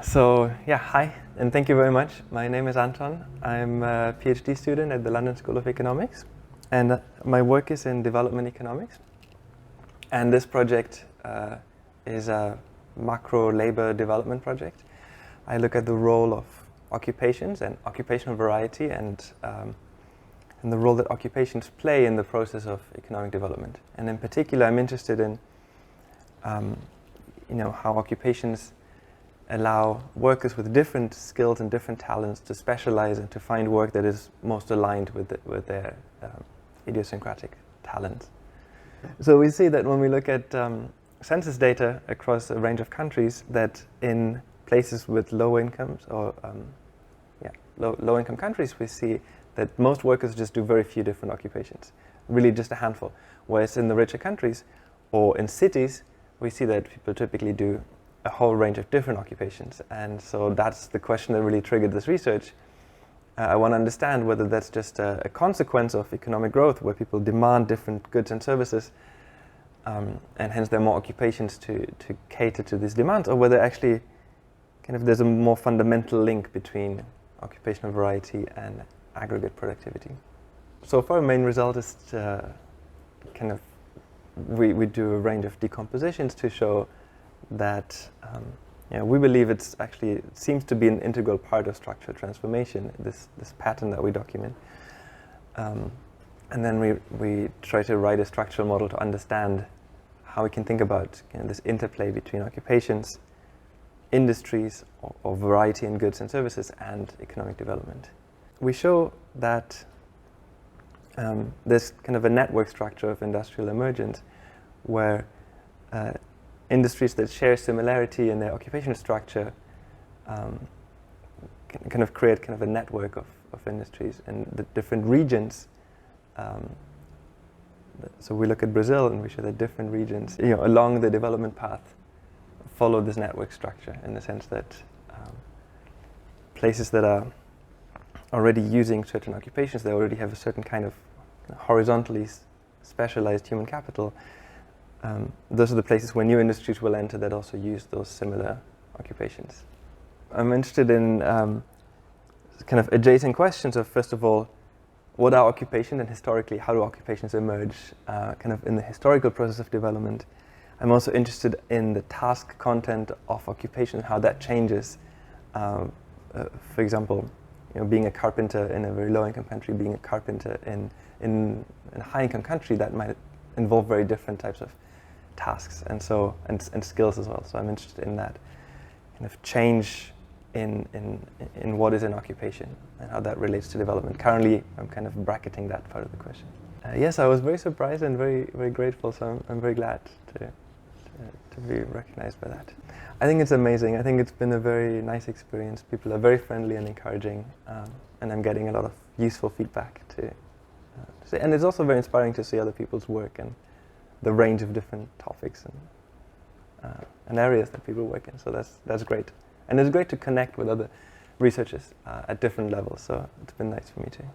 So yeah, hi, and thank you very much. My name is Anton. I'm a PhD student at the London School of Economics, and my work is in development economics. And this project is a macro labor development project. I look at the role of occupations and occupational variety, and the role that occupations play in the process of economic development. And in particular, I'm interested in how occupations allow workers with different skills and different talents to specialize and to find work that is most aligned with their idiosyncratic talents. So we see that when we look at census data across a range of countries, that in places with low incomes or low income countries, we see that most workers just do very few different occupations, really just a handful. Whereas in the richer countries or in cities, we see that people typically do a whole range of different occupations. And so that's the question that really triggered this research. I want to understand whether that's just a consequence of economic growth, where people demand different goods and services, and hence there are more occupations to cater to these demands, or whether actually there's a more fundamental link between occupational variety and aggregate productivity. So far, our main result is we do a range of decompositions to show that we believe it seems to be an integral part of structural transformation, this pattern that we document. And then we try to write a structural model to understand how we can think about this interplay between occupations, industries, or variety in goods and services, and economic development. We show that there's kind of a network structure of industrial emergence where industries that share similarity in their occupational structure can create a network of industries, and the different regions. So we look at Brazil and we show that different regions, along the development path, follow this network structure, in the sense that places that are already using certain occupations, they already have a certain kind of horizontally specialized human capital. Those are the places where new industries will enter that also use those similar occupations. I'm interested in adjacent questions of, first of all, what are occupations, and historically, how do occupations emerge in the historical process of development. I'm also interested in the task content of occupation, how that changes. For example, being a carpenter in a very low-income country, being a carpenter in a high-income country, that might involve very different types of tasks and skills as well. So I'm interested in that change in what is an occupation and how that relates to development. Currently, I'm bracketing that part of the question. Yes, I was very surprised and very, very grateful. So I'm very glad to be recognized by that. I think it's amazing. I think it's been a very nice experience. People are very friendly and encouraging, and I'm getting a lot of useful feedback to see. And it's also very inspiring to see other people's work and the range of different topics and areas that people work in. So that's great. And it's great to connect with other researchers at different levels. So it's been nice for me too.